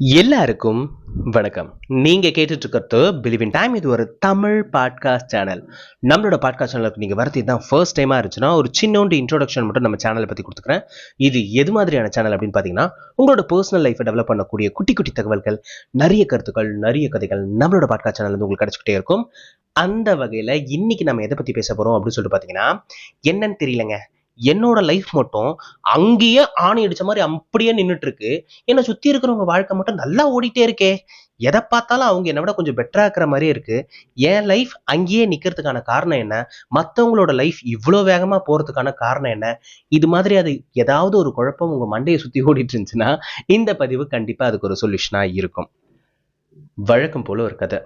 எல்லாருக்கும் வணக்கம். நீங்க கேட்டுட்டு இருக்கிறது பிலீவ் இன் டைம். இது ஒரு தமிழ் பாட்காஸ்ட் சேனல். நம்மளோட பாட்காஸ்ட் சேனலுக்கு நீங்க வரது இதுதான் ஃபர்ஸ்ட் டைமா இருந்துச்சுன்னா ஒரு சின்னோண்டு இன்ட்ரோடக்ஷன் மட்டும் நம்ம சேனலை பத்தி கொடுத்துக்கிறேன். இது எது மாதிரியான சேனல் அப்படின்னு பாத்தீங்கன்னா, உங்களோட பர்சனல் லைஃபை டெவலப் பண்ணக்கூடிய குட்டி குட்டி தகவல்கள், நிறைய கருத்துக்கள், நிறைய கதைகள் நம்மளோட பாட்காஸ்ட் சேனல் வந்து உங்களுக்கு கிடைச்சிக்கிட்டே இருக்கும். அந்த வகையில இன்னைக்கு நம்ம எதை பத்தி பேச போறோம் அப்படின்னு சொல்லிட்டு பாத்தீங்கன்னா, என்னன்னு தெரியலங்க, என்னோட லைஃப் மட்டும் அங்கேயே ஆணி அடிச்ச மாதிரி அப்படியே நின்றுட்டு இருக்கு. என்னை சுத்தி இருக்கிறவங்க வாழ்க்கை மட்டும் நல்லா ஓடிட்டே இருக்கே. எதை பார்த்தாலும் அவங்க என்னை விட கொஞ்சம் பெட்டரா இருக்கிற மாதிரியே இருக்கு. என் லைஃப் அங்கேயே நிக்கிறதுக்கான காரணம் என்ன? மற்றவங்களோட லைஃப் இவ்வளோ வேகமா போறதுக்கான காரணம் என்ன? இது மாதிரி அது ஏதாவது ஒரு குழப்பம் உங்க மண்டையை சுத்தி ஓடிட்டு இருந்துச்சுன்னா இந்த பதிவு கண்டிப்பா அதுக்கு ஒரு சொல்யூஷனா இருக்கும். வழக்கம் போல ஒரு கதை.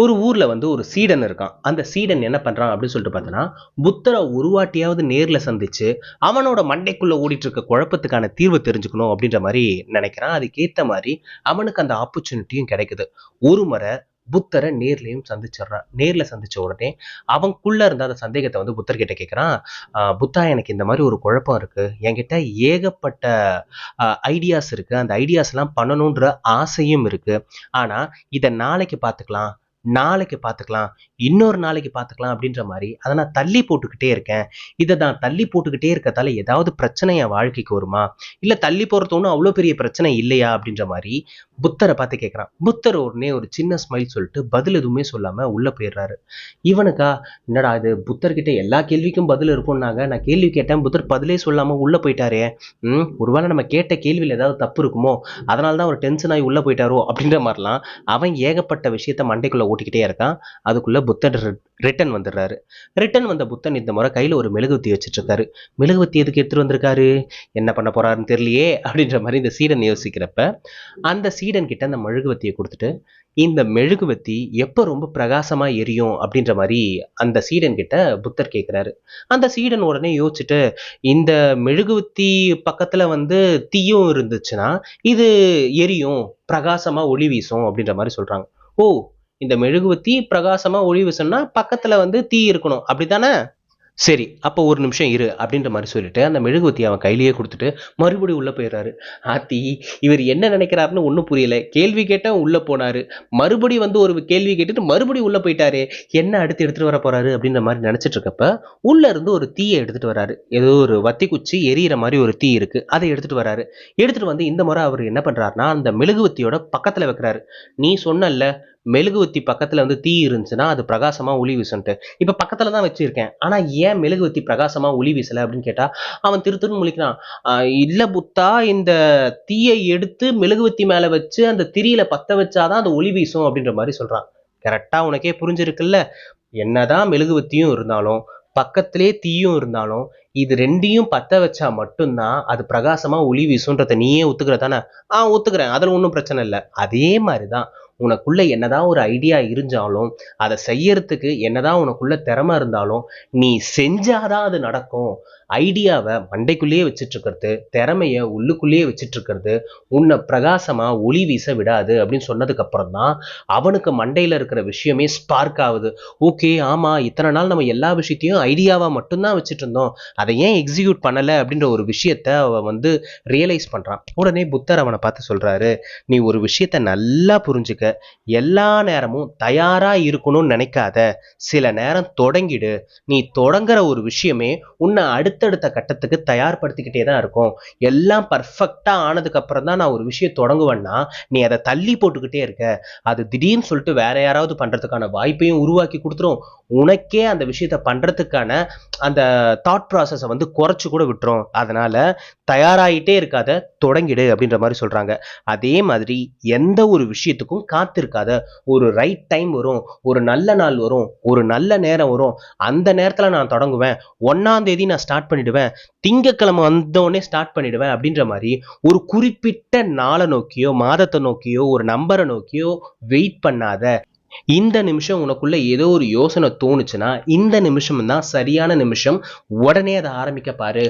ஒரு ஊர்ல வந்து ஒரு சீடன் இருக்கான். அந்த சீடன் என்ன பண்றான் அப்படின்னு சொல்லிட்டு பார்த்தோன்னா, புத்தரை ஒரு வாட்டியாவது நேர்ல சந்திச்சு அவனோட மண்டைக்குள்ள ஓடிட்டு இருக்க குழப்பத்துக்கான தீர்வு தெரிஞ்சுக்கணும் அப்படின்ற மாதிரி நினைக்கிறான். அதுக்கேத்த மாதிரி அவனுக்கு அந்த ஆப்பர்ச்சுனிட்டியும் கிடைக்குது. ஒரு முறை புத்தரை நேர்லயும் சந்திச்சிடுறான். நேர்ல சந்திச்ச உடனே அவனுக்குள்ள இருந்த அந்த சந்தேகத்தை வந்து புத்தர்கிட்ட கேட்கிறான். புத்தா, எனக்கு இந்த மாதிரி ஒரு குழப்பம் இருக்கு. என்கிட்ட ஏகப்பட்ட ஐடியாஸ் இருக்கு. அந்த ஐடியாஸ் எல்லாம் பண்ணணுன்ற ஆசையும் இருக்கு. ஆனா இதை நாளைக்கு பார்த்துக்கலாம், நாளைக்கு பார்த்துக்கலாம், இன்னொரு நாளைக்கு பார்த்துக்கலாம் அப்படின்ற மாதிரி அதை நான் தள்ளி போட்டுக்கிட்டே இருக்கேன். இதை நான் தள்ளி போட்டுக்கிட்டே இருக்கதால ஏதாவது பிரச்சனை என் வாழ்க்கைக்கு வருமா? இல்லை தள்ளி போகிறது ஒன்றும் அவ்வளோ பெரிய பிரச்சனை இல்லையா அப்படின்ற மாதிரி புத்தரை பார்த்து கேட்குறான். புத்தர் உடனே ஒரு சின்ன ஸ்மைல் சொல்லிட்டு பதில் எதுவுமே சொல்லாமல் உள்ளே போயிடுறாரு. இவனுக்கா, என்னடா இது, புத்தர்கிட்ட எல்லா கேள்விக்கும் பதில் இருக்கும்னாங்க, நான் கேள்வி கேட்டேன், புத்தர் பதிலே சொல்லாமல் உள்ளே போயிட்டாரே. ஒருவேளை நம்ம கேட்ட கேள்வியில் ஏதாவது தப்பு இருக்குமோ, அதனால தான் ஒரு டென்ஷன் ஆகி உள்ளே போயிட்டாரோ அப்படின்ற மாதிரிலாம் அவன் ஏகப்பட்ட விஷயத்த மண்டைக்குள்ளே ஓட்டிக்கிட்டே இருக்கான். அதுக்குள்ள புத்தர் ரிட்டன் வந்துடுறாரு. ரிட்டன் வந்த புத்தன் இந்த முறை கையில ஒரு மெழுகுவத்தி வச்சுட்டு இருக்காரு. மெழுகுவத்தி எதுக்கு எடுத்துட்டு வந்திருக்காரு, என்ன பண்ண போறாருன்னு தெரியலையே அப்படின்ற மாதிரி இந்த சீடன் யோசிக்கிறப்ப அந்த சீடன் கிட்ட அந்த மெழுகுவத்தியை கொடுத்துட்டு, இந்த மெழுகுவத்தி எப்ப ரொம்ப பிரகாசமா எரியும் அப்படின்ற மாதிரி அந்த சீடன் கிட்ட புத்தர் கேட்கிறாரு. அந்த சீடன் உடனே யோசிச்சுட்டு, இந்த மெழுகுவத்தி பக்கத்துல வந்து தீயும் இருந்துச்சுன்னா இது எரியும், பிரகாசமா ஒளி வீசும் அப்படின்ற மாதிரி சொல்றாங்க. ஓ, இந்த மெழுகுவர்த்தி பிரகாசமா ஒளி வீசணும்னா பக்கத்துல வந்து தீ இருக்கணும், அப்படித்தானே? சரி, அப்போ ஒரு நிமிஷம் இரு அப்படின்ற மாதிரி சொல்லிட்டு அந்த மெழுகுவத்தி அவன் கையிலேயே கொடுத்துட்டு மறுபடியும் உள்ள போயிடுறாரு. ஆத்தி, இவர் என்ன நினைக்கிறாருன்னு ஒன்றும் புரியல. கேள்வி கேட்ட உள்ள போனாரு, மறுபடியும் வந்து ஒரு கேள்வி கேட்டுட்டு மறுபடியும் உள்ள போயிட்டாரு. என்ன அடுத்து எடுத்துட்டு வர போறாரு அப்படின்ற மாதிரி நினைச்சிட்டு இருக்கப்ப உள்ள இருந்து ஒரு தீயை எடுத்துட்டு வராரு. ஏதோ ஒரு வத்தி குச்சி எரியிற மாதிரி ஒரு தீ இருக்கு, அதை எடுத்துட்டு வராரு. எடுத்துட்டு வந்து இந்த முறை அவர் என்ன பண்றாருன்னா அந்த மெழுகுவத்தியோட பக்கத்துல வைக்கிறாரு. நீ சொன்னல்ல, மெழுகுவத்தி பக்கத்துல வந்து தீ இருந்துச்சுன்னா அது பிரகாசமா ஒளி வீசுன்ட்டு, இப்ப பக்கத்துல தான் வச்சிருக்கேன், ஆனா ஏன் மெழுகுவத்தி பிரகாசமா ஒளி வீசல அப்படின்னு கேட்டா அவன் திரு திருன்னு முழிக்கிறான். இல்ல புத்தா, இந்த தீயை எடுத்து மெழுகுவத்தி மேல வச்சு அந்த திரியில பத்த வச்சாதான் அது ஒளி வீசும் அப்படின்ற மாதிரி சொல்றான். கரெக்டா உனக்கே புரிஞ்சிருக்குல்ல, என்னதான் மெழுகுவத்தியும் இருந்தாலும் பக்கத்திலே தீயும் இருந்தாலும் இது ரெண்டையும் பத்த வச்சா மட்டும்தான் அது பிரகாசமா ஒளி வீசுன்றத நீயே ஒத்துக்கிற தானே? ஒத்துக்கிறேன், அதுல ஒன்றும் பிரச்சனை இல்லை. அதே மாதிரிதான் உனக்குள்ள என்னதான் ஒரு ஐடியா இருந்தாலும், அதை செய்யறதுக்கு என்னதான் உனக்குள்ள திறமை இருந்தாலும், நீ செஞ்சாதான் அது நடக்கும். ஐடியாவை மண்டைக்குள்ளேயே வச்சுட்டு இருக்கிறது, திறமைய உள்ளுக்குள்ளேயே வச்சுட்டு இருக்கிறது உன்னை பிரகாசமா ஒளி வீச விடாது அப்படின்னு சொன்னதுக்கு அப்புறம் தான் அவனுக்கு மண்டையில இருக்கிற விஷயமே ஸ்பார்க் ஆகுது. ஓகே, ஆமா, இத்தனை நாள் நம்ம எல்லா விஷயத்தையும் ஐடியாவா மட்டும்தான் வச்சுட்டு இருந்தோம், அதை ஏன் எக்ஸிக்யூட் பண்ணல அப்படின்ற ஒரு விஷயத்த அவன் வந்து ரியலைஸ் பண்றான். உடனே புத்தர் அவனை பார்த்து சொல்றாரு, நீ ஒரு விஷயத்த நல்லா புரிஞ்சுக்க, எல்லா நேரமும் தயாரா இருக்கணும்னு நினைக்காத, சில நேரம் தொடங்கிடு. நீ தொடங்குற ஒரு விஷயமே உன்னை அடுத்தடுத்த கட்டத்துக்கு தயார்படுத்திக்கிட்டே தான் இருக்கும். எல்லாம் பர்ஃபெக்டா ஆனதுக்கு அப்புறம் தான் நான் ஒரு விஷயம் தொடங்குவேன்னா நீ அதை தள்ளி போட்டுக்கிட்டே இருக்க, அது திடீர்னு சொல்லிட்டு வேற யாராவது பண்றதுக்கான வாய்ப்பையும் உருவாக்கி கொடுத்துரும். உனக்கே அந்த விஷயத்த பண்றதுக்கான அந்த தாட் ப்ராசஸை வந்து குறைச்சு கூட விட்டுரும். அதனால தயாராகிட்டே இருக்காத, தொடங்கிடு அப்படின்ற மாதிரி சொல்றாங்க. அதே மாதிரி எந்த ஒரு விஷயத்துக்கும் காத்திருக்காத. ஒரு ரைட் டைம் வரும், ஒரு நல்ல நாள் வரும், ஒரு நல்ல நேரம் வரும், அந்த நேரத்துல நான் தொடங்குவேன். 1ஆம் தேதி நான் ஸ்டார்ட் பண்ணிடுவேன், திங்கக்கிழமை வந்தோடனே ஸ்டார்ட் பண்ணிடுவேன் அப்படின்ற மாதிரி ஒரு குறிப்பிட்ட நாளை நோக்கியோ மாதத்தை நோக்கியோ ஒரு நம்பரை நோக்கியோ வெயிட் பண்ணாத. இந்த நிமிஷம் உனக்குள்ள ஏதோ ஒரு யோசனை தோணுச்சுன்னா இந்த நிமிஷம் தான் சரியான நிமிஷம், உடனே அதை ஆரம்பிக்க பாரு.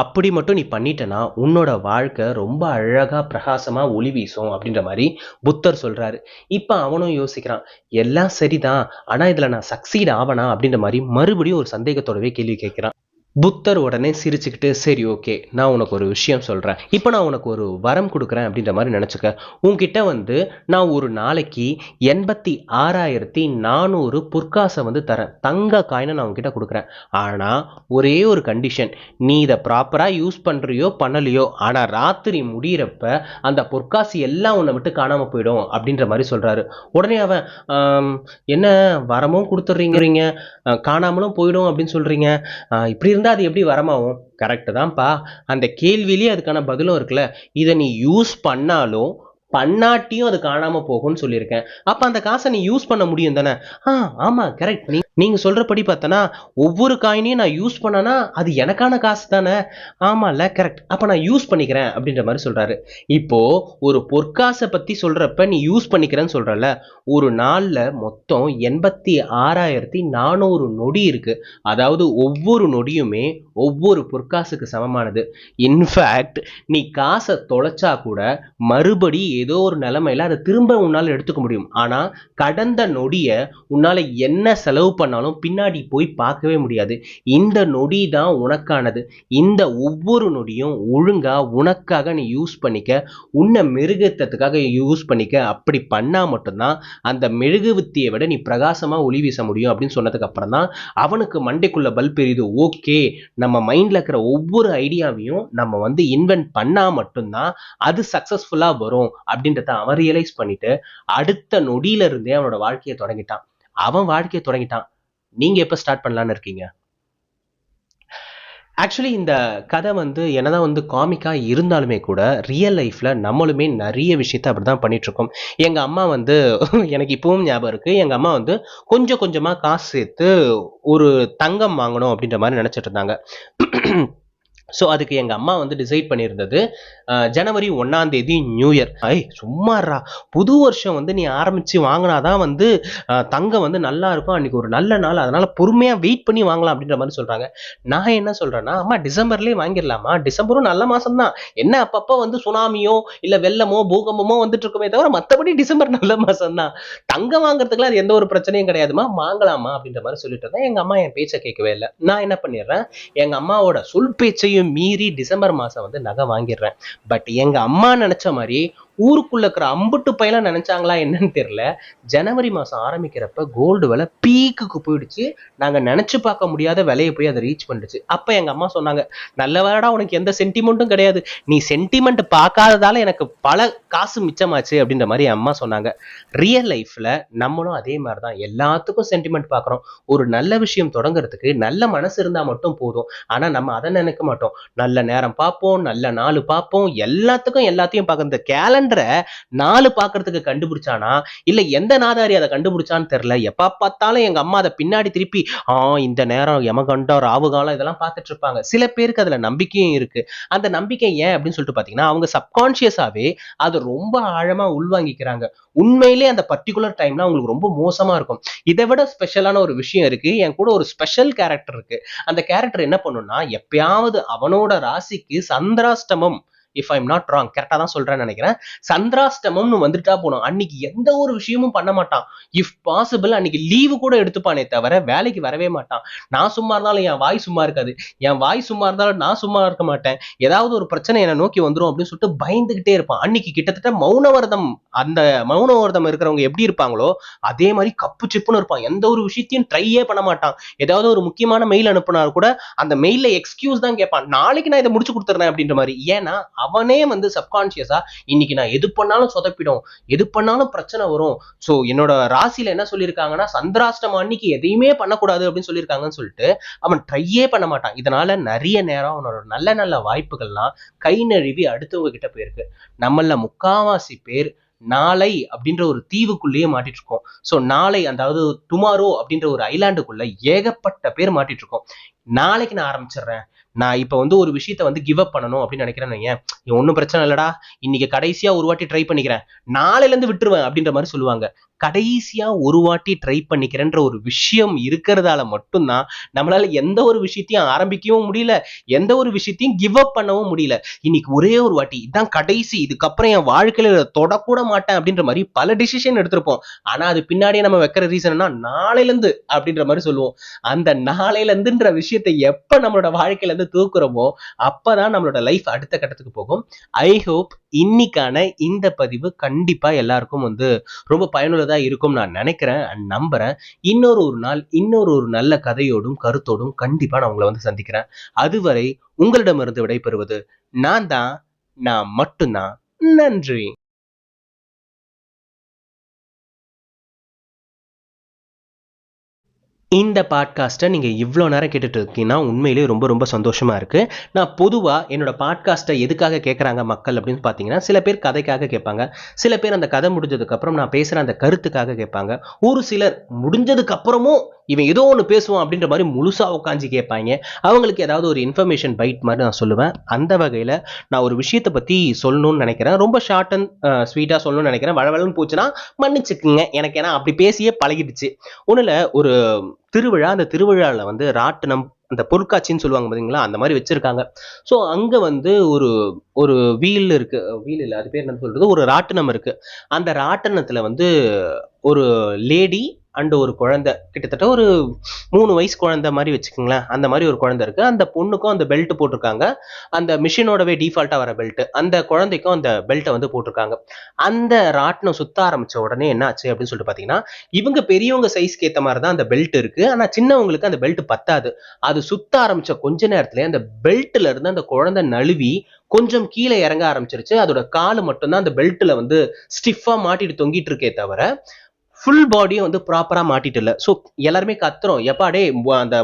அப்படி மட்டும் நீ பண்ணிட்டனா உன்னோட வாழ்க்கை ரொம்ப அழகா பிரகாசமா ஒளி வீசும் அப்படின்ற மாதிரி புத்தர் சொல்றாரு. இப்ப அவனும் யோசிக்கிறான், எல்லாம் சரிதான், ஆனா இதுல நான் சக்சீட் ஆவனா அப்படின்ற மாதிரி மறுபடியும் ஒரு சந்தேகத்தோடவே கேள்வி கேட்கிறான். புத்தர் உடனே சிரிச்சுக்கிட்டு, சரி ஓகே, நான் உனக்கு ஒரு விஷயம் சொல்கிறேன், இப்போ நான் உனக்கு ஒரு வரம் கொடுக்குறேன் அப்படின்ற மாதிரி நினச்சிக்க. உன்கிட்ட வந்து நான் ஒரு நாளைக்கு 86,400 பொற்காசை வந்து தரேன், தங்க காயினை நான் உன்கிட்ட கொடுக்குறேன். ஆனால் ஒரே ஒரு கண்டிஷன், நீ இதை ப்ராப்பராக யூஸ் பண்ணுறியோ பண்ணலையோ, ஆனால் ராத்திரி முடிகிறப்ப அந்த பொற்காசு எல்லாம் உன்னை விட்டு காணாமல் போயிடும் அப்படின்ற மாதிரி சொல்கிறாரு. உடனே அவன், என்ன வரமும் கொடுத்துட்றீங்க, காணாமலும் போயிடும் அப்படின்னு சொல்கிறீங்க, இப்படி இருந்தால் அது எப்படி வரமாகும்? கரெக்டு தான்ப்பா, அந்த கேள்வியிலேயே அதுக்கான பதிலும் இருக்குல்ல. இதை நீ யூஸ் பண்ணாலும் பண்ணாட்டியும் அது காணாமல் போகும்னு சொல்லியிருக்கேன். அப்போ அந்த காசை நீ யூஸ் பண்ண முடியும் தானே? ஆமாம் கரெக்ட். நீங்கள் சொல்கிறபடி பார்த்தனா ஒவ்வொரு காயினையும் நான் யூஸ் பண்ணனா அது எனக்கான காசு தானே? ஆமாம்ல, கரெக்ட். அப்போ நான் யூஸ் பண்ணிக்கிறேன் அப்படின்ற மாதிரி சொல்கிறாரு. இப்போது ஒரு பொற்காசை பற்றி சொல்கிறப்ப நீ யூஸ் பண்ணிக்கிறேன்னு சொல்கிறல்ல, ஒரு நாளில் மொத்தம் 86,400 நொடி இருக்குது. அதாவது ஒவ்வொரு நொடியுமே ஒவ்வொரு பொற்காசுக்கு சமமானது. இன்ஃபேக்ட் நீ காசை தொலைச்சா கூட மறுபடி ஏதோ ஒரு நிலைமையில அதை திரும்ப உன்னால் எடுத்துக்க முடியும். ஆனால் கடந்த நொடியை உன்னால் என்ன செலவு பண்ணாலும் பின்னாடி போய் பார்க்கவே முடியாது. இந்த நொடி தான் உனக்கானது. இந்த ஒவ்வொரு நொடியும் ஒழுங்கா உனக்காக நீ யூஸ் பண்ணிக்க, உன்னை மெருகேற்றத்துக்காக யூஸ் பண்ணிக்க. அப்படி பண்ணா மட்டும்தான் அந்த மெழுகுவர்த்தியை விட நீ பிரகாசமா ஒளி வீச முடியும் அப்படின்னு சொன்னதுக்கு அப்புறம் தான் அவனுக்கு மண்டைக்குள்ள பல்ப் எரியுது. ஓகே, நம்ம மைண்ட்ல இருக்கிற ஒவ்வொரு ஐடியாவையும் நம்ம வந்து இன்வென்ட் பண்ணா மட்டும்தான் அது சக்சஸ்ஃபுல்லா வரும் அப்படின்றத அவன் ரியலைஸ் பண்ணிட்டு அடுத்த நொடியில இருந்தே அவனோட வாழ்க்கையை தொடங்கிட்டான். அவன் வாழ்க்கையை தொடங்கிட்டான். நீங்க எப்ப ஸ்டார்ட் பண்ணலான்னு இருக்கீங்க? ஆக்சுவலி இந்த கதை வந்து என்னதான் வந்து காமிக்கா இருந்தாலுமே கூட ரியல் லைஃப்ல நம்மளுமே நிறைய விஷயத்த அப்படிதான் பண்ணிட்டு இருக்கோம். எங்க அம்மா வந்து எனக்கு இப்பவும் ஞாபகம் இருக்கு. எங்க அம்மா வந்து கொஞ்சம் கொஞ்சமா காசு சேர்த்து ஒரு தங்கம் வாங்கணும் அப்படின்ற மாதிரி நினைச்சிட்டு இருந்தாங்க. ஸோ அதுக்கு எங்கள் அம்மா வந்து டிசைட் பண்ணியிருந்தது, ஜனவரி 1ஆம் தேதி நியூ இயர். சும்மாறா, புது வருஷம் வந்து நீ ஆரம்பித்து வாங்கினாதான் வந்து தங்கம் வந்து நல்லா இருக்கும், அன்றைக்கி ஒரு நல்ல நாள், அதனால் பொறுமையாக வெயிட் பண்ணி வாங்கலாம் அப்படின்ற மாதிரி சொல்கிறாங்க. நான் என்ன சொல்கிறேன்னா, அம்மா டிசம்பர்லேயே வாங்கிடலாமா, டிசம்பரும் நல்ல மாதம் தான், என்ன அப்பப்போ வந்து சுனாமியோ இல்லை வெள்ளமோ பூகம்பமோ வந்துட்டு இருக்குமே தவிர மற்றபடி டிசம்பர் நல்ல மாதம் தான், தங்கம் வாங்குறதுக்குலாம் அது எந்த ஒரு பிரச்சனையும் கிடையாதுமா, வாங்கலாமா அப்படின்ற மாதிரி சொல்லிட்டு இருந்தேன். எங்கள் அம்மா என் பேச்சை கேட்கவே இல்லை. நான் என்ன பண்ணிடுறேன், எங்கள் அம்மாவோட சொல் பேச்சையும் மீறி டிசம்பர் மாசம் வந்து நகை வாங்கிடுறேன். பட் எங்க அம்மா நினைச்ச மாதிரி ஊருக்குள்ள இருக்கிற அம்புட்டு பையெல்லாம் நினைச்சாங்களா என்னன்னு தெரியல, ஜனவரி மாசம் ஆரம்பிக்கிறப்ப கோல்டு விலை பீக்குக்கு போயிடுச்சு. நாங்க நினைச்சு பார்க்க முடியாத விலையை போய் அதை ரீச் பண்ணிடுச்சு. அப்ப எங்க அம்மா சொன்னாங்க, நல்ல வேறடா உனக்கு எந்த சென்டிமெண்ட்டும் கிடையாது, நீ சென்டிமெண்ட் பார்க்காததால எனக்கு பல காசு மிச்சமாச்சு அப்படின்ற மாதிரி என் அம்மா சொன்னாங்க. ரியல் லைஃப்ல நம்மளும் அதே மாதிரிதான், எல்லாத்துக்கும் சென்டிமெண்ட் பார்க்குறோம். ஒரு நல்ல விஷயம் தொடங்குறதுக்கு நல்ல மனசு இருந்தா மட்டும் போதும். ஆனா நம்ம அதை நினைக்க மாட்டோம். நல்ல நேரம் பார்ப்போம், நல்ல நாள் பார்ப்போம், எல்லாத்துக்கும் எல்லாத்தையும் பார்க்க. இந்த கேலண்டரை நாலு பார்க்கறதுக்கு கண்டுபிடிச்சானா இல்ல எந்த நாதாரி அதை கண்டுபிடிச்சான்னு தெரியல. எப்ப பார்த்தாலும் எங்க அம்மா அதை பின்னாடி திருப்பி இந்த நேரம் யமகண்டம் ராவு காலம் இதெல்லாம் பார்த்துட்டு இருப்பாங்க. சில பேருக்கு அதுல நம்பிக்கையும் இருக்கு. அந்த நம்பிக்கை ஏன் அப்படின்னு சொல்லிட்டு பாத்தீங்கன்னா, அவங்க சப்கான்சியஸாவே அதை ரொம்ப ஆழமா உள்வாங்கிக்கிறாங்க. உண்மையிலே அந்த பர்டிகுலர் டைம்ல அவங்களுக்கு ரொம்ப மோசமா இருக்கும். இதை விட ஸ்பெஷலான ஒரு விஷயம் இருக்கு. என் கூட ஒரு ஸ்பெஷல் கேரக்டர் இருக்கு. அந்த கேரக்டர் என்ன பண்ணும்னா, எப்பயாவது அவனோட ராசிக்கு சந்திராஷ்டமம், இஃப் ஐம் நாட் ராங், கரெக்டா தான் சொல்றேன்னு நினைக்கிறேன், சந்திராஷ்டமம்னு வந்துட்டா போனோம், அன்னைக்கு எந்த ஒரு விஷயமும் பண்ண மாட்டான். இஃப் பாசிபிள் அன்னைக்கு லீவு கூட எடுத்துப்பானே தவிர வேலைக்கு வரவே மாட்டான். நான் சும்மா இருந்தாலும் என் வாய் சும்மா இருக்காது, என் வாய் சும்மா இருந்தாலும் நான் சும்மா இருக்க மாட்டேன். ஏதாவது ஒரு பிரச்சனை என்னை நோக்கி வந்துடும் அப்படின்னு சொல்லிட்டு பயந்துகிட்டே இருப்பான். அன்னைக்கு கிட்டத்தட்ட மௌனவரதம், அந்த மௌனவரதம் இருக்கிறவங்க எப்படி இருப்பாங்களோ அதே மாதிரி கப்பு சிப்புன்னு இருப்பான். எந்த ஒரு விஷயத்தையும் ட்ரையே பண்ண மாட்டான். ஏதாவது ஒரு முக்கியமான மெயில் அனுப்புனா கூட அந்த மெயில எக்ஸ்கியூஸ் தான் கேட்பான், நாளைக்கு நான் இதை முடிச்சு கொடுத்துறேன் அப்படின்ற மாதிரி. ஏன்னா அவனே வந்து சப்கான்சியஸா இன்னைக்கு நான் எது பண்ணாலும் சொதப்பிடும், எது பண்ணாலும் பிரச்சனை வரும். சோ என்னோட ராசியில என்ன சொல்லியிருக்காங்கன்னா, சந்திராஷ்டமம் அன்னைக்கு எதையுமே பண்ணக்கூடாது அப்படின்னு சொல்லியிருக்காங்கன்னு சொல்லிட்டு அவன் ட்ரையே பண்ண மாட்டான். இதனால நிறைய நேரம் அவனோட நல்ல நல்ல வாய்ப்புகள்லாம் கை நழுவி அடுத்தவங்க கிட்ட போயிருக்கு. நம்மள முக்காவாசி பேர் நாளை அப்படின்ற ஒரு தீவுக்குள்ளேயே மாட்டிட்டு இருக்கோம். ஸோ நாளை, அதாவது டுமாரோ அப்படின்ற ஒரு ஐலாண்டுக்குள்ள ஏகப்பட்ட பேர் மாட்டிட்டு இருக்கோம். நாளைக்கு நான் ஆரம்பிச்சிடுறேன், நான் இப்போ வந்து ஒரு விஷயத்த வந்து கிவ் அப் பண்ணணும் அப்படின்னு நினைக்கிறேன்னு வையேன், ஒன்றும் பிரச்சனை இல்லடா, இன்னைக்கு கடைசியா ஒரு வாட்டி ட்ரை பண்ணிக்கிறேன், நாளையிலேருந்து விட்டுருவேன் அப்படின்ற மாதிரி சொல்லுவாங்க. கடைசியா ஒரு வாட்டி ட்ரை பண்ணிக்கிறேன்ற ஒரு விஷயம் இருக்கிறதால மட்டும்தான் நம்மளால எந்த ஒரு விஷயத்தையும் ஆரம்பிக்கவும் முடியல, எந்த ஒரு விஷயத்தையும் கிவ் அப் பண்ணவும் முடியல. இன்னைக்கு ஒரே ஒரு வாட்டி இதான் கடைசி, இதுக்கப்புறம் என் வாழ்க்கையில தொடக்கூட மாட்டேன் அப்படின்ற மாதிரி பல டிசிஷன் எடுத்திருப்போம். ஆனா அது பின்னாடியே நம்ம வைக்கிற ரீசன்னா நாளையில இருந்து அப்படின்ற மாதிரி சொல்லுவோம். அந்த நாளையில இருந்துன்ற விஷயத்தை எப்ப நம்மளோட வாழ்க்கையில இருந்து தூக்குறோமோ அப்பதான் நம்மளோட லைஃப் அடுத்த கட்டத்துக்கு போகும். ஐ ஹோப் இன்னைக்கான இந்த பதிவு கண்டிப்பா எல்லாருக்கும் ரொம்ப பயனுள்ளதா இருக்கும் நான் நினைக்கிறேன் and நம்புறேன். ஒரு நாள் ஒரு நல்ல கதையோடும் கருத்தோடும் கண்டிப்பா நான் உங்களை சந்திக்கிறேன். அதுவரை உங்களிடமிருந்து விடைபெறுவது நான் மட்டும்தான். நன்றி. இந்த பாட்காஸ்ட்டை நீங்கள் இவ்வளோ நேரம் கேட்டுட்டு இருக்கீங்கன்னா உண்மையிலேயே ரொம்ப ரொம்ப சந்தோஷமாக இருக்குது. நான் பொதுவாக என்னோட பாட்காஸ்ட்டை எதுக்காக கேட்குறாங்க மக்கள் அப்படின்னு பார்த்தீங்கன்னா, சில பேர் கதைக்காக கேட்பாங்க, சில பேர் அந்த கதை முடிஞ்சதுக்கப்புறம் நான் பேசுகிற அந்த கருத்துக்காக கேட்பாங்க, ஒரு சிலர் முடிஞ்சதுக்கப்புறமும் இவன் ஏதோ ஒன்று பேசுவான் அப்படின்ற மாதிரி முழுசாக உட்காந்து கேட்பாங்க. அவங்களுக்கு ஏதாவது ஒரு இன்ஃபர்மேஷன் பைட் மாதிரி நான் சொல்லுவேன். அந்த வகையில் நான் ஒரு விஷயத்தை பற்றி சொல்லணும்னு நினைக்கிறேன். ரொம்ப ஷார்ட் அண்ட் ஸ்வீட்டாக சொல்லணும்னு நினைக்கிறேன். வளவளன்னு போச்சுன்னா மன்னிச்சுக்குங்க, எனக்கு ஏன்னா அப்படி பேசியே பழகிடுச்சு. ஒன்றும் ஒரு திருவிழா, அந்த திருவிழாவில் ராட்டினம், அந்த பொருட்காட்சின்னு சொல்லுவாங்க பார்த்தீங்களா, அந்த மாதிரி வச்சிருக்காங்க. ஸோ அங்கே ஒரு ஒரு வீல் இருக்கு, வீல் இல்லை, அது பேர் என்ன சொல்றது, ஒரு ராட்டினம் இருக்கு. அந்த ராட்டினத்தில் ஒரு லேடி அண்ட் ஒரு குழந்தை, கிட்டத்தட்ட ஒரு 3 வயசு குழந்தை மாதிரி வச்சுக்கோங்களேன், அந்த மாதிரி ஒரு குழந்தை இருக்கு. அந்த பொண்ணுக்கும் அந்த பெல்ட் போட்டிருக்காங்க, அந்த மிஷினோடவே டிஃபால்ட்டா வர பெல்ட். அந்த குழந்தைக்கும் அந்த பெல்ட்டை போட்டிருக்காங்க. அந்த ராட்டினம் சுத்த ஆரம்பிச்ச உடனே என்ன ஆச்சு அப்படின்னு சொல்லிட்டு பாத்தீங்கன்னா, இவங்க பெரியவங்க சைஸ்க்கு ஏத்த மாதிரி தான் அந்த பெல்ட் இருக்கு, ஆனா சின்னவங்களுக்கு அந்த பெல்ட் பத்தாது. அது சுத்த ஆரம்பிச்ச கொஞ்ச நேரத்துல அந்த பெல்ட்ல இருந்து அந்த குழந்தை நழுவி கொஞ்சம் கீழே இறங்க ஆரம்பிச்சிருச்சு. அதோட காலு மட்டும்தான் அந்த பெல்ட்ல ஸ்டிஃபா மாட்டிட்டு தொங்கிட்டு இருக்கே தவிர ஃபுல் பாடியும் ப்ராப்பரா மாட்டிட்டு இல்லை. ஸோ எல்லாருமே கத்துறோம், எப்பாடே அந்த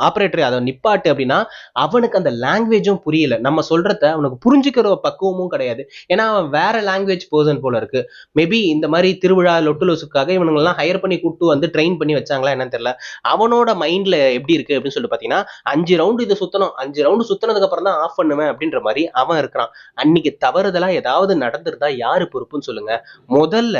ஆப்ரேட்டர் அதை நிப்பாட்டு அப்படின்னா அவனுக்கு அந்த லாங்குவேஜும் புரியல, நம்ம சொல்றத அவனுக்கு புரிஞ்சுக்கிற பக்குவமும் கிடையாது. ஏன்னா அவன் வேற லாங்குவேஜ் பர்சன் போல இருக்கு. மேபி இந்த மாதிரி திருவிழா லொட்டுலோசுக்காக இவனுங்கெல்லாம் ஹையர் பண்ணி கூப்பிட்டு ட்ரெயின் பண்ணி வச்சாங்களா என்னன்னு தெரியல. அவனோட மைண்ட்ல எப்படி இருக்கு அப்படின்னு சொல்லிட்டு பாத்தீங்கன்னா, 5 ரவுண்டு இதை சுத்தணும், 5 ரவுண்டு சுத்தினதுக்கு அப்புறம் தான் ஆஃப் பண்ணுவேன் அப்படின்ற மாதிரி அவன் இருக்கிறான். அன்னைக்கு தவறுதலா ஏதாவது நடந்திருந்தா யாரு பொறுப்புன்னு சொல்லுங்க? முதல்ல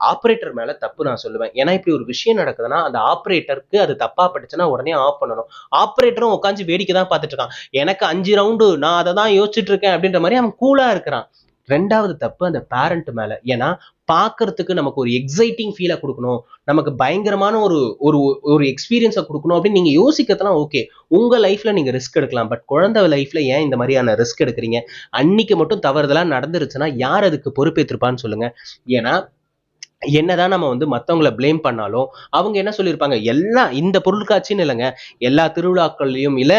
ஆப்ரேட்டர் மேல தப்பு நான் சொல்லுவேன். ஏன்னா இப்படி ஒரு விஷயம் நடக்குதுன்னா அந்த ஆப்ரேட்டருக்கு அது தப்பா பட்டுச்சுன்னா உடனே ஆஃப் பண்ணணும். ஆப்ரேட்டரும் உட்காந்து வேடிக்கை தான் பார்த்துட்டு இருக்கான். எனக்கு 5 ரவுண்டு, நான் அதை தான் யோசிச்சுட்டு இருக்கேன் அப்படின்ற மாதிரி அவன் கூலா இருக்கிறான். 2வது தப்பு அந்த பேரண்ட் மேல. ஏன்னா பாக்குறதுக்கு நமக்கு ஒரு எக்ஸைட்டிங் ஃபீலை கொடுக்கணும், நமக்கு பயங்கரமான ஒரு ஒரு ஒரு எக்ஸ்பீரியன்ஸை கொடுக்கணும் அப்படின்னு நீங்க யோசிக்கிறதுலாம் ஓகே, உங்க லைஃப்ல நீங்க ரிஸ்க் எடுக்கலாம். பட் குழந்தை லைஃப்ல ஏன் இந்த மாதிரியான ரிஸ்க் எடுக்கிறீங்க? அன்னைக்கு மட்டும் தவறுதெல்லாம் நடந்துருச்சுன்னா யார் அதுக்கு பொறுப்பேற்றிருப்பான்னு சொல்லுங்க. ஏன்னா என்னதான் நம்ம மத்தவங்கள பிளேம் பண்ணாலும் அவங்க என்ன சொல்லியிருப்பாங்க, எல்லாம் இந்த பொருட்காட்சின்னு இல்லைங்க, எல்லா திருவிழாக்கள்லயும் இல்ல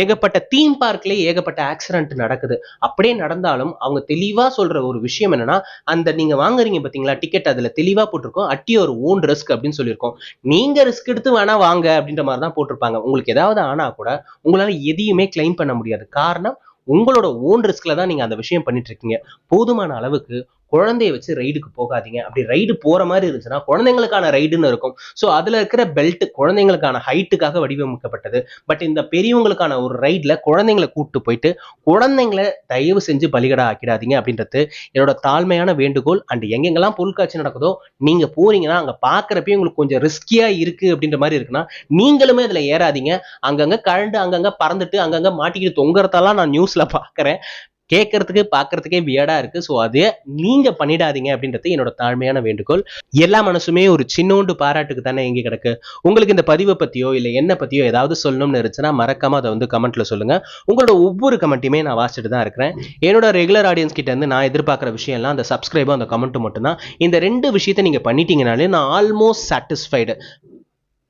ஏகப்பட்ட தீம் பார்க்லயே ஏகப்பட்ட ஆக்சிடென்ட் நடக்குது. அப்படியே நடந்தாலும் அவங்க தெளிவா சொல்ற ஒரு விஷயம் என்னன்னா, அந்த நீங்க வாங்குறீங்க பாத்தீங்களா டிக்கெட், அதுல தெளிவா போட்டிருக்கோம் அட் யுவர் ஓன் ரிஸ்க் அப்படின்னு சொல்லியிருக்கோம். நீங்க ரிஸ்க் எடுத்து வேணா வாங்க அப்படின்ற மாதிரி தான் போட்டிருப்பாங்க. உங்களுக்கு ஏதாவது ஆனா கூட உங்களால எதையுமே கிளைம் பண்ண முடியாது. காரணம், உங்களோட ஓன் ரிஸ்க்ல தான் நீங்க அந்த விஷயம் பண்ணிட்டு இருக்கீங்க. போதுமான அளவுக்கு குழந்தைய வச்சு ரைடுக்கு போகாதீங்க. அப்படி ரைடு போற மாதிரி இருந்துச்சுன்னா குழந்தைங்களுக்கான ரைடுன்னு இருக்கும். ஸோ அதுல இருக்கிற பெல்ட் குழந்தைங்களுக்கான ஹைட்டுக்காக வடிவமைக்கப்பட்டது. பட் இந்த பெரியவங்களுக்கான ஒரு ரைட்ல குழந்தைங்களை கூப்பிட்டு போயிட்டு குழந்தைங்களை தயவு செஞ்சு பலிகடா ஆக்கிடாதீங்க அப்படின்றது என்னோட தாழ்மையான வேண்டுகோள். அண்ட் எங்கெங்கெல்லாம் பொருட்காட்சி நடக்குதோ நீங்க போறீங்கன்னா அங்க பாக்குறப்பே உங்களுக்கு கொஞ்சம் ரிஸ்கியா இருக்கு அப்படின்ற மாதிரி இருக்குன்னா நீங்களுமே அதுல ஏறாதீங்க. அங்கங்க கழண்டு அங்கங்க பறந்துட்டு அங்கங்க மாட்டிக்கிட்டு தொங்குறதெல்லாம் நான் நியூஸ்ல பாக்குறேன். கேட்கறதுக்கு பார்க்கறதுக்கே வியடா இருக்கு. ஸோ அதே நீங்க பண்ணிடாதீங்க அப்படின்றது என்னோட தாழ்மையான வேண்டுகோள். எல்லா மனசுமே ஒரு சின்னோண்டு பாராட்டுக்கு தானே எங்க கிடக்கு. உங்களுக்கு இந்த பதிவை பத்தியோ இல்ல என்ன பத்தியோ ஏதாவது சொல்லணும்னு இருந்துச்சுன்னா மறக்காம அதை கமெண்ட்ல சொல்லுங்க. உங்களோட ஒவ்வொரு கமெண்ட்டுமே நான் வாசிச்சுட்டு தான் இருக்கிறேன். என்னோட ரெகுலர் ஆடியன்ஸ் கிட்ட இருந்து நான் எதிர்பார்க்குற விஷயம் எல்லாம் அந்த சப்ஸ்கிரைபும் அந்த கமெண்ட்டும் மட்டும்தான். இந்த 2 விஷயத்தை நீங்க பண்ணிட்டீங்கனாலே நான் ஆல்மோஸ்ட் சாட்டிஸ்ஃபைடு.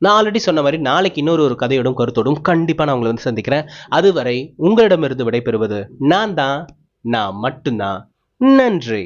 நான் ஆல்ரெடி சொன்ன மாதிரி நாளைக்கு இன்னொரு கதையோடும் கருத்தோடும் கண்டிப்பா நான் உங்களை சந்திக்கிறேன். அதுவரை உங்களிடமிருந்து விடைபெறுவது நான் மட்டும்தான். நன்றி.